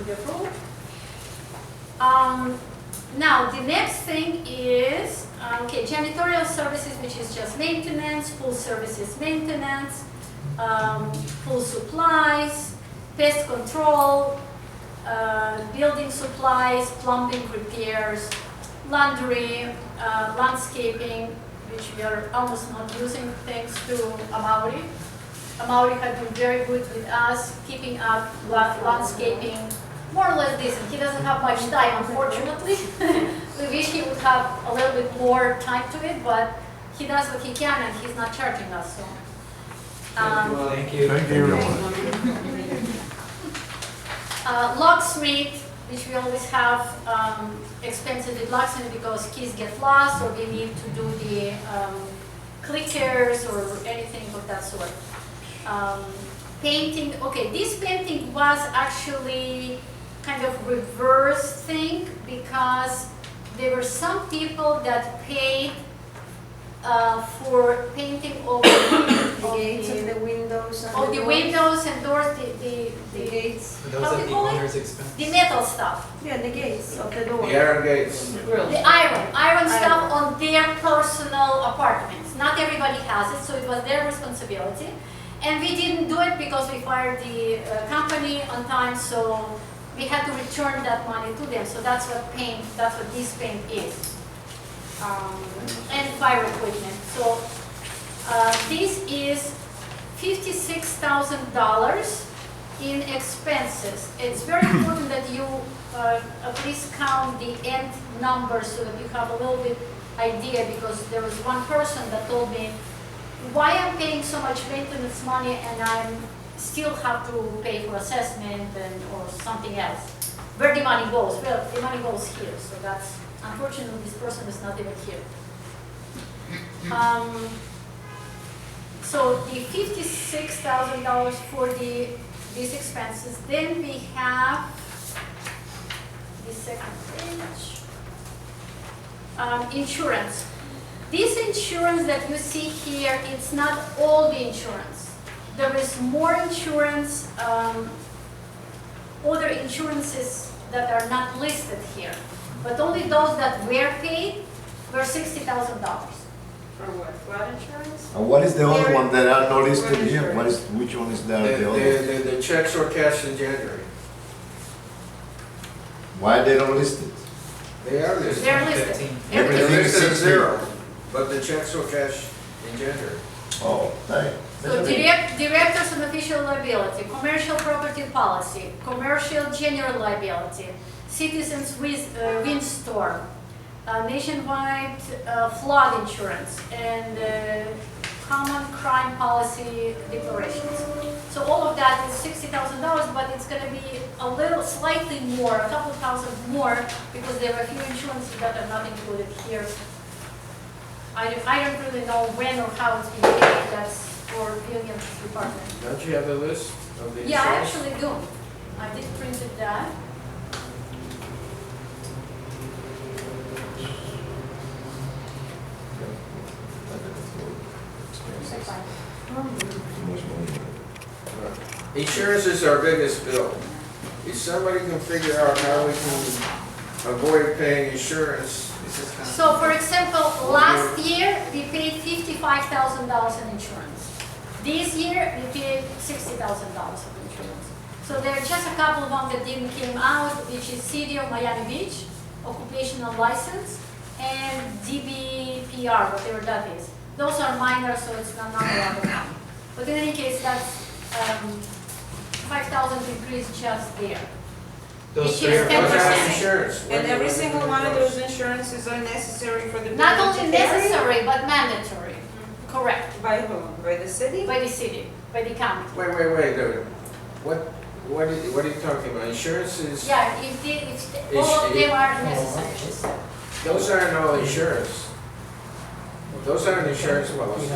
to be approved. Now, the next thing is, okay, janitorial services, which is just maintenance, pool services maintenance, pool supplies, pest control, building supplies, plumbing repairs, laundry, landscaping, which we are almost not using thanks to Amaury. Amaury had been very good with us, keeping up landscaping more or less decent. He doesn't have much time, unfortunately. We wish he would have a little bit more time to it, but he does what he can and he's not charging us. So. Thank you. Thank you. Locksmith, which we always have expensive with locksmith because keys get lost or we need to do the clickers or anything of that sort. Painting, okay, this painting was actually kind of reverse thing because there were some people that paid for painting over The gates and the windows and the doors. windows and doors, the gates. For those How at do the you call it? owner's expense. the metal stuff. Yeah, the gates of the door. The iron gates. The iron stuff on their personal apartments. Not everybody has it, so it was their responsibility. And we didn't do it because we fired the company on time, so we had to return that money to them. So that's what this paint is. And fire equipment. So this is $56,000 in expenses. It's very important that you at least count the end numbers so that you have a little bit idea, because there was one person that told me, why I'm paying so much maintenance money and I still have to pay for assessment or something else. Where the money goes? Well, the money goes here, so that's, unfortunately, this person is not even here. So the $56,000 for these expenses. Then we have the second page. Insurance. This insurance that you see here, it's not all the insurance. There is more insurance, other insurances that are not listed here. But only those that were paid were $60,000. For what? Flood insurance? What is the other There- one that are not listed What here? insurance? Which one is there? The other? The checks were cashed in January. Why they don't list it? They are listed. They're listed. 15. They're Everything is listed at 60. zero, but the checks were cashed in January. Oh, hey. So directors and official liability, commercial property policy, commercial general liability, citizens windstorm, nationwide flood insurance, and common crime policy declarations. So all of that is $60,000, but it's going to be a little, slightly more, a couple thousand more, because there are a few insurances that are not included here. I don't really know when or how it's being paid. That's for William's department. Don't you have a list of the insurance? Yeah, I actually do. I did print it that. Insurance is our biggest bill. If somebody can figure out how we can avoid paying insurance, So for example, last year we paid $55,000 in insurance. This year we paid $60,000 of insurance. So there are just a couple of them that didn't came out, which is City of Miami Beach, occupational license, and DBPR, whatever that is. Those are minor, so it's not a lot of money. But in any case, that's 5,000 increase just there. Those Which is three are 10%. what about 10%. insurance? And every single one of those insurances are necessary for the Not building only to carry? necessary, but mandatory. Correct. By whom? By the city? By the city, by the county. Wait, no. What are you talking about? Insurance is, Yeah, if all of them are necessary, she said. those aren't all insurance. Those aren't insurance policies,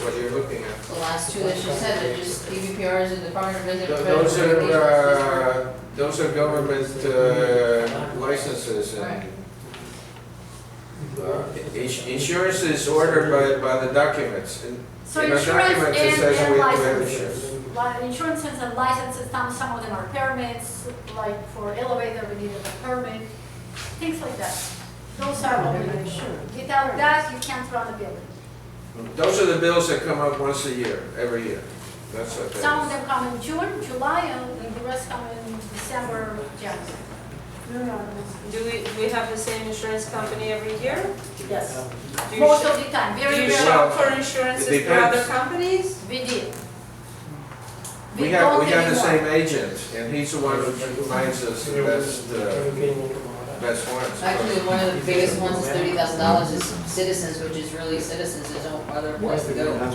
what you're looking at. The last two that she said are just DVPRs and Department of Resident Those are government licenses. Right. Insurance is ordered by the documents. So In our insurance documents, it says and we have licenses. insurance. insurance and licenses, some of them are permits, like for elevator, we needed a permit, things like that. Those are obligations. Without that, you can't run a building. Those are the bills that come up once a year, every year. That's what Some of that them come in June, July, and the rest come in December, January. Do we have the same insurance company every year? Yes. Do you Most shop- of the time, Do very you rare. shop for insurances It for other depends. companies? We did. is. We have the don't same anymore. agent, and he's the one who finds us the best ones. Actually, one of the biggest ones is $30,000 is Citizens, which is really Citizens, there's no other place to go. What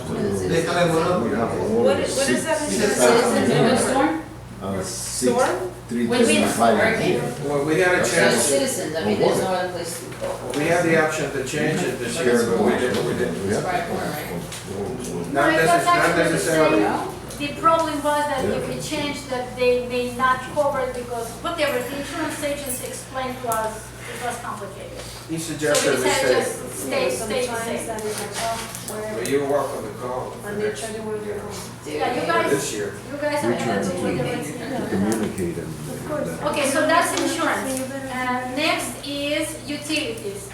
is that insurance? Citizens, you know, storm? Storm? When we, hurricane. Well, we had a So chance, Citizens, I mean, there's no other place to go. we had the option to change it this year, but we didn't. It's right corner, right? Not No, it was actually the necessarily. same. The problem was that if we changed that, they may not cover it because whatever, the insurance agents explained to us, it was complicated. He So we suggested we decided stay. just stay the same. But you're welcome to call for next Yeah, you Dude. guys, this year. you guys are gonna do whatever it's needed. Communicate and. Okay, so that's insurance. Next is utilities.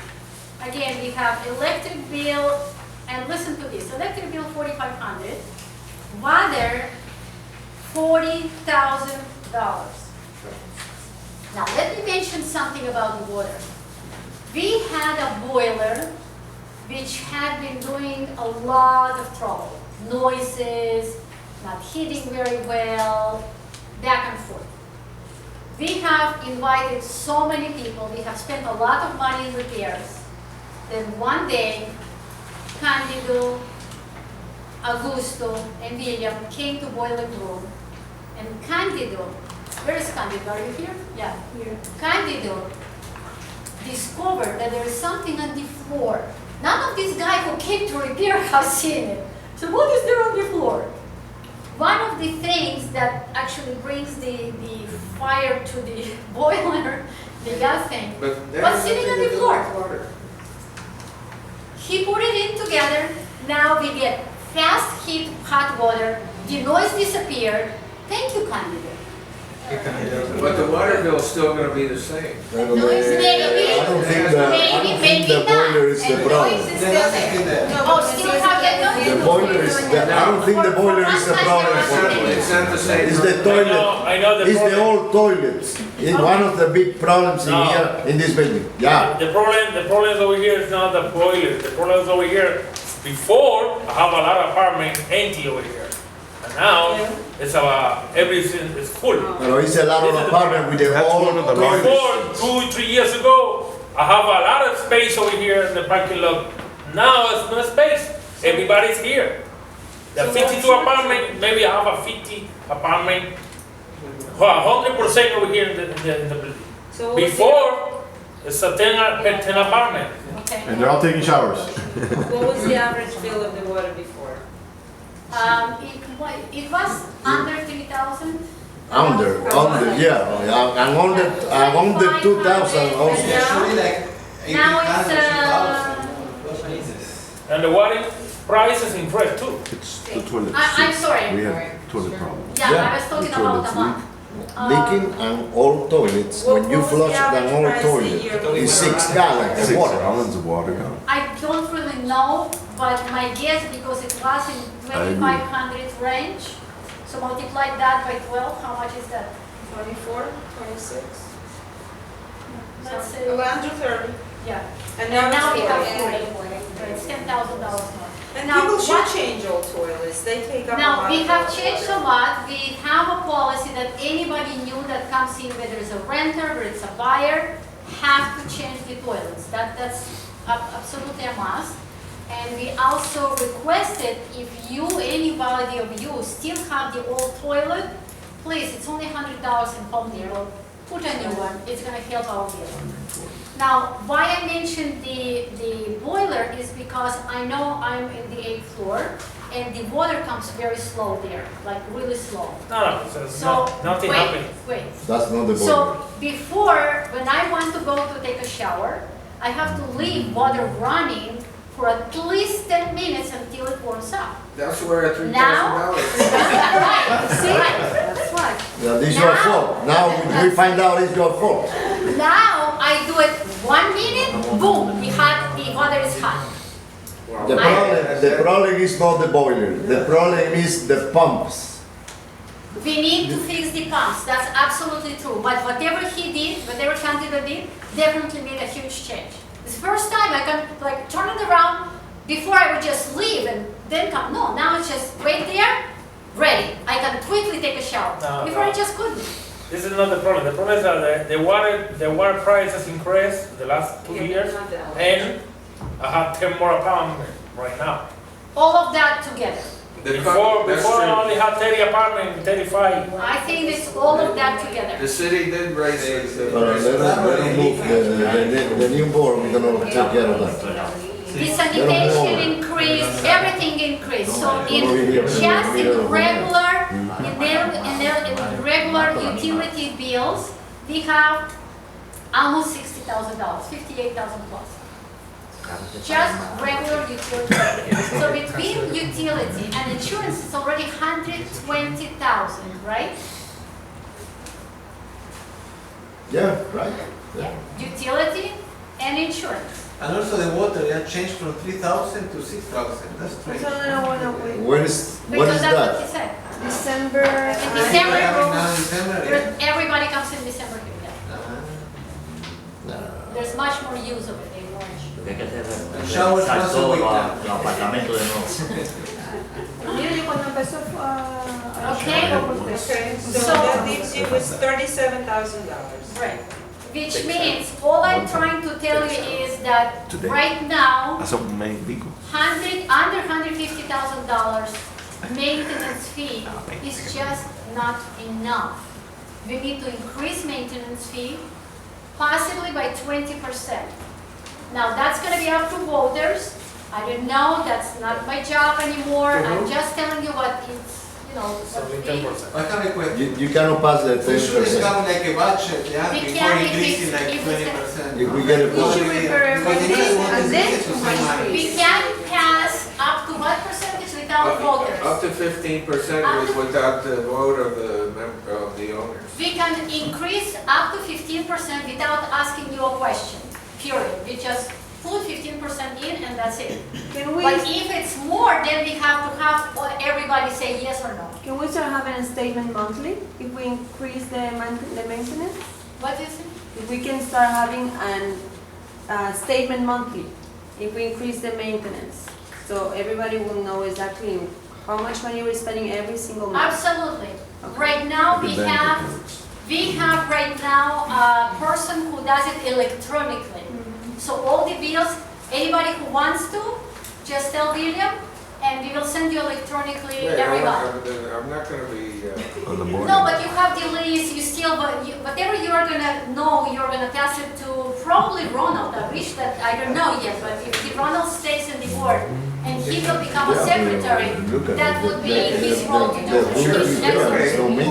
Again, we have electric bill, and listen to this, electric bill 4,500, water $40,000. Now, let me mention something about the water. We had a boiler which had been doing a lot of trouble. Noises, not heating very well, back and forth. We have invited so many people, we have spent a lot of money in repairs. Then one day, Candido, Augusto, and William came to boiler room. And Candido, where is Candido? Are you here? Yeah. Here. Candido discovered that there is something on the floor. None of these guys who came to repair have seen it. So what is there on the floor? One of the things that actually brings the fire to the boiler, the gas tank, But that was has sitting on nothing the to do floor. with water. He put it in together. Now we get fast heat, hot water. The noise disappeared. Thank you, Candido. But the water bill's still gonna be the same. I don't think the boiler is the problem. Oh, still have that noise? The boiler is, I don't think the boiler is the problem for me. It's not the same. It's the toilet. I know the It's the problem. old toilets. It's one of the big problems in No. here, in this building. Yeah. The problem over here is not the boiler. The problem is over here. Before, I have a lot of apartment empty over here. And now, it's everything is full. Pero it's a lot of apartment with the That's old one of the toilets. Before, 2-3 years ago, I have a lot of space over here in the parking lot. Now, it's no space. Everybody's here. The 52 apartment, maybe I have a 50 apartment. 100% over here in the building. So what was the- Before, it's a 10 apartment. Okay. And they're all taking showers. What was the average bill of the water before? It was under 3,000. Under, yeah. And under 2,000 also. Now it's, And the water price is increased too. It's the toilet. I'm sorry. We had toilet problems. Yeah, I was talking about toilets the month. Leaking and old toilets, when you What was the flush an average old price a toilet, year? it's 6 gallons of 6 water. gallons of water gone. I don't really know, but my guess, because it was in agree. 2,500 range, so multiply that by 12, how much is that? 24, 26? Let's say, Under 30. yeah. And And now now we it's have 40. 40. It's $10,000 more. And Now, people should what- change old toilets, they take up a lot Now, of we have water. changed a lot. We have a policy that anybody new that comes in, whether it's a renter or it's a buyer, have to change the toilets. That's absolutely a must. And we also requested if you, anybody of you, still have the old toilet, please, it's only $100 in Home Depot. Put a new one, it's gonna help our bill. Now, why I mentioned the boiler is because I know I'm in the 8th floor and the water comes very slow there, like really slow. No, it's So, nothing happening. wait. That's not the boiler. So before, when I want to go to take a shower, I have to leave water running for at least 10 minutes until it warms up. That's where $3,000. Right, that's right. Yeah, this is your fault. Now we find out it's your fault. Now I do it 1 minute, boom, the water is hot. Wow. The problem is not the boiler. The problem is the pumps. We need to fix the pumps, that's absolutely true. But whatever he did, whatever candidate did, definitely made a huge change. This first time I can like turn it around, before I would just leave and then come. No, now it's just right there, ready. I can quickly take a shower. No, Before no. I just couldn't. This is not the problem. The problem is that the water price has increased the last 2 years, and I have 10 more apartments right now. All of that together. Before I only had 30 apartments, 35. I think it's all of that together. The city did raise the. Let them move the new board. We're gonna take care of that. The sanitation increased, everything increased. So in just in regular utility bills, we have almost $60,000, 58,000 plus. Just regular utility bills. So between utility and insurance, it's already 120,000, right? Yeah, right. Yeah. Utility and insurance. And also the water, it changed from 3,000 to 6,000. That's strange. What is Because that's what he that? said. December. In December, Now in December, everybody comes in December here. Yeah. No. There's much more use of it in Orange. Lo que hay que hacer es Showers revisar once a todos week los apartamentos de nuevo. Mira, yo cuando empezó Okay. Okay, so So- that leaves you with $37,000. Right. Which means, all I'm trying to tell you is that Today. right now, As of May, Vico. under $150,000 maintenance fee is just not enough. We need to increase maintenance fee, possibly by 20%. Now, that's gonna be up to voters. I don't know, that's not my job anymore. I'm just telling you what it's, you know, So what we we. 10%. I have a question. You cannot pass the We should 10%. establish like a budget, yeah, We before can if increasing it's- like if it's- 20%. If we get a We should vote, prepare everything and then We can pass up to what percentage without voters? Up to 15% was without the vote of the owners. We can increase up to 15% without asking you a question, period. We just put 15% in and that's it. Can we, But if it's more, then we have to have everybody say yes or no. can we start having a statement monthly if we increase the maintenance? What is it? If we can start having statement monthly, if we increase the maintenance, so everybody will know exactly how much money we're spending every single month. Absolutely. Right now, we have right now a person who does it electronically. So all the bills, anybody who wants to, just tell William, and we will send you electronically every month. I'm not gonna be, On the board. No, but you have delays, you still, whatever you are gonna know, you're gonna pass it to probably Ronald. I wish that, I don't know yet, but if Ronald stays in the board and he will become a secretary, that would be his role to do.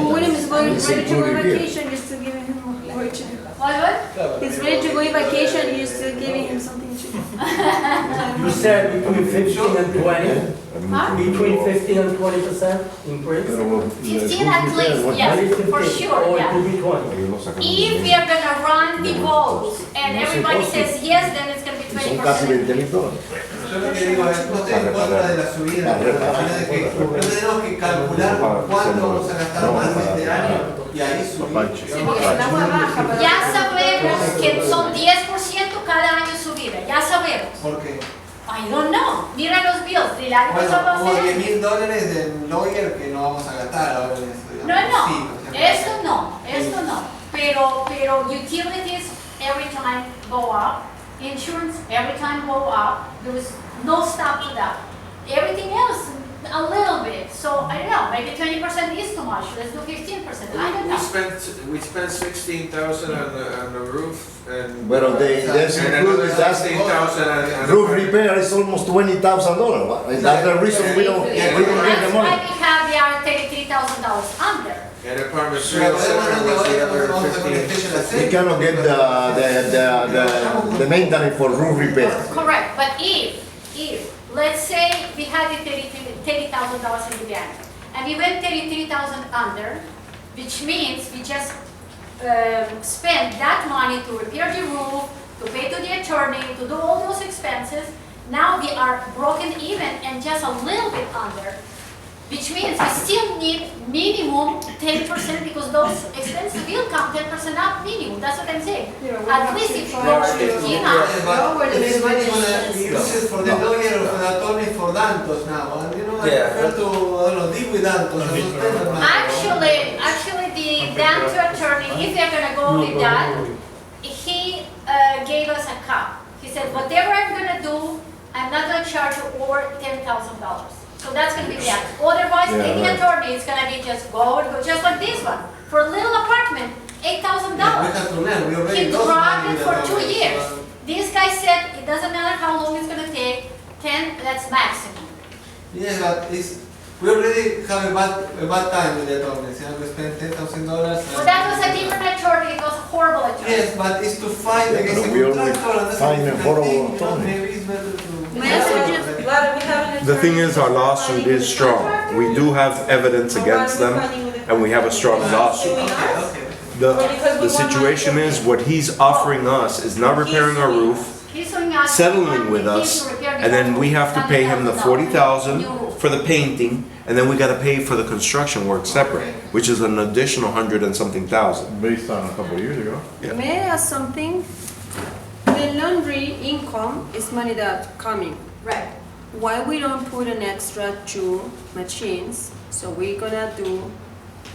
William is going ready to go on vacation, you're still giving him a fortune. What? He's ready to go on vacation, you're still giving him something to do. You said between 15 and 20, Huh? between 15 and 20% increase? 15 at least, yes, for sure, Or it yeah. could be 20. If we are gonna run the votes and everybody says yes, then it's gonna be son casi 20%. $20,000. Yo lo que digo es, no estoy en contra de la subida, pero también de que no tenemos que calcular cuánto vamos a gastar más este año y ahí subir. Sí, porque el agua baja, pero... Ya sabemos que son 10% cada año subida, ya sabemos. ¿Por qué? I don't know, mira los bills, del año pasado Bueno, hubo hace- $10,000 del lawyer que no vamos a gastar ahora en esto. No, digamos. Sí, no, o sea, esto no. Pero utilities every time go up, insurance every time go up, there is no stop to that. Everything else, a little bit, so I don't know, maybe 20% is too much, let's do 15%, I don't know. we spent 16,000 on the roof and. But there's And included another that 16,000 on. roof repair is almost $20,000. That's the reason we don't get the That's money. why we have the other $33,000 under. And apartment Pero 307 was the other podemos hacer con 15. especial We aceite. cannot get the maintenance for roof repair. Correct, but if let's say we had the $30,000 in the bank, and we went 33,000 under, which means we just spent that money to repair the roof, to pay to the attorney, to do all those expenses. Now we are broken even and just a little bit under, which means we still need minimum 10% because those expenses will come 10% up minimum. That's what I'm saying. At least if you go 15 up. But this money gonna be used for the lawyer or for the attorney for Dantos now, and you know, I prefer to, I don't know, deal with Dantos and suspend the money. Actually, the Danto attorney, if they're gonna go with that, he gave us a cap. He said, whatever I'm gonna do, I'm not gonna charge you over $10,000. So that's gonna be the act. Otherwise, any attorney is gonna be just go, just like this one. For a little apartment, $8,000. Yeah, we have to learn, we already He lost dropped money it with for the 2 attorneys, years. so- This guy said it doesn't matter how long it's gonna take, 10, that's maximum. Yes, but we already have a bad time with the attorneys, you know, we spent $10,000. Well, that was a different attorney, it was a horrible attorney. Yes, but it's to fight against the but we already contractor, and that's find a different horrible thing, you know, attorney. maybe it's better to. May I suggest- Vlad, we have an The thing attorney is, our lawsuit is strong. We do have evidence against them, and we have a strong lawsuit. Suing us? Okay. The situation is, what he's offering us is not repairing our roof, He's suing us. settling with us, and then we have to pay him the $40,000 for the painting, and then we gotta pay for the construction work separate, which is an additional 100 and something thousand. Based on a couple of years ago. Yeah. May I ask something? The laundry income is money that's coming. Right. Why we don't put an extra 2 machines, so we're gonna do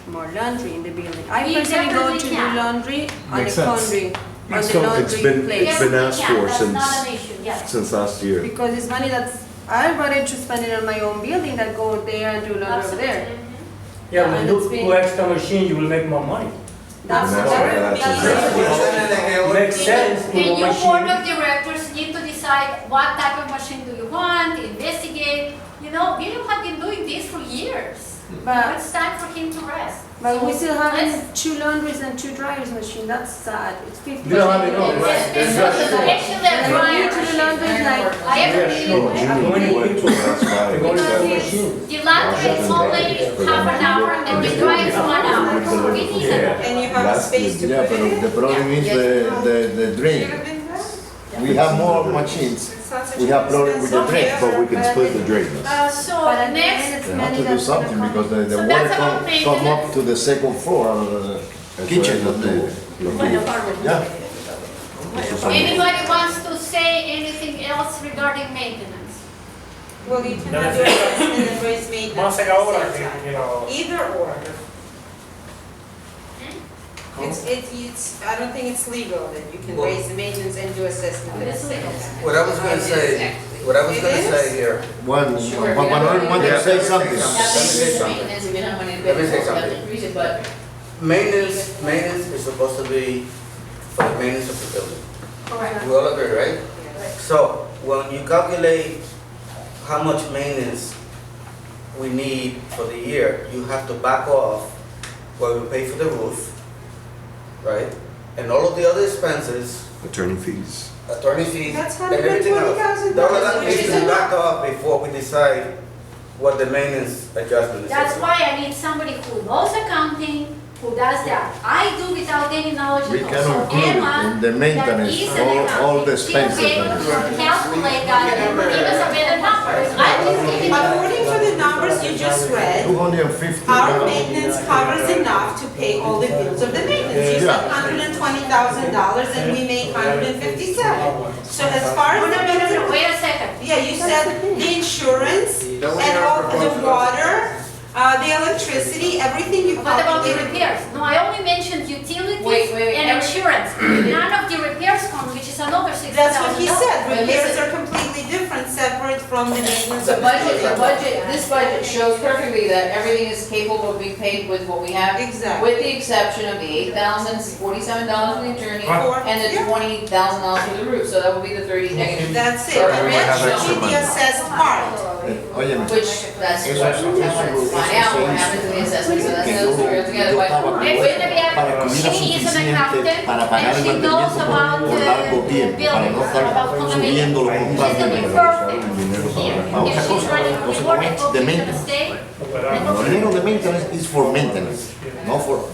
more laundry in the building? I We personally go definitely to do can. laundry on Makes the sense. laundry, on the It's laundry been place. asked for That's since- not an issue, yes. Since last year. Because it's money that's, I'd rather to spend it on my own building than go there and do laundry over there. Absolutely. Yeah, when And you it's do been- 2 extra machines, you will make more money. That's That's what why that's exactly. Makes sense to And do your board machine. of directors need to decide what type of machine do you want, investigate. You know, William had been doing this for years. Now But, it's time for him to rest. but we still Let's- have 2 laundries and 2 dryers machine, that's sad, it's 50. You don't have enough, right? Especially a And dryer to the machine. laundry is like, I ever Yeah, did sure. it. How many people That's why. are going to have Because machines? the laundry is only half an hour and the dryer is 1 hour. So we need it. And you have a space to Yeah, put it but in? the problem is the drain. We have more machines. We have problem with the drain. But we can split the drain. So but at the next, end, it's They have money to do that's gonna something come. because the So water that's about come up maintenance. to the second floor of the That's kitchen. why and the- Yeah. anybody wants to say anything else regarding maintenance? Well, you cannot do assessment and raise maintenance Más at que ahora, the same time. you know. Either or. It's, I don't think it's legal that you can raise the maintenance and do assessment at the same time. What I was gonna say, what I was gonna say here, Sure, Manuel want to say something. That increases maintenance if you don't have money to pay Let me for say it, you have to something. increase it, but maintenance is supposed to be for the maintenance of the building. Correct. We all agree, right? So, when you calculate how much maintenance we need for the year, you have to back off what we pay for the roof, right? And all of the other expenses, Attorney fees. attorney fees, and That's everything else. $120,000, All of that which needs is to be enough. backed off before we decide what the maintenance adjustment is. That's why I need somebody who knows accounting, who does that. I do without any knowledge We at all. can So include Emma, in the maintenance, that is an all the accountant, she'll expenses. be able to calculate that and give us a better number. I just give it to According to the numbers you just read, 250. our maintenance covers enough to pay all the bills of the maintenance. You said $120,000 and we make $157. So as far Oh, as no, the no, no, no, building, wait a second. yeah, you said the insurance and all the water, the electricity, everything you What about the calculated. repairs? No, I only mentioned utilities Wait, and every- insurance. None of the repairs come, which is another $60,000. That's what he said, But repairs listen. are completely different, separate from the maintenance the of budget, this budget shows perfectly that everything is capable of being paid with what we have. Exactly. With the exception of the $8,047 for the attorney For- and the yeah. $20,000 for the roof, so that would be the 30 negative. That's it, Or the we rest have extra should be money. the assessed part. Óyeme. Which, that's what I wanted to find out, what happened to the assessment, so that's those three together, but. Wait, wait, let me ask- Para que tuviera she is an suficiente accountant para pagar and el she knows mantenimiento about por largo tiempo, para no estar subiendo los She's constantemente. gonna be perfect here. Otra If she's cosa, running los for work, equipos de she's gonna maintenance. stay. The dinero de maintenance is for maintenance, not for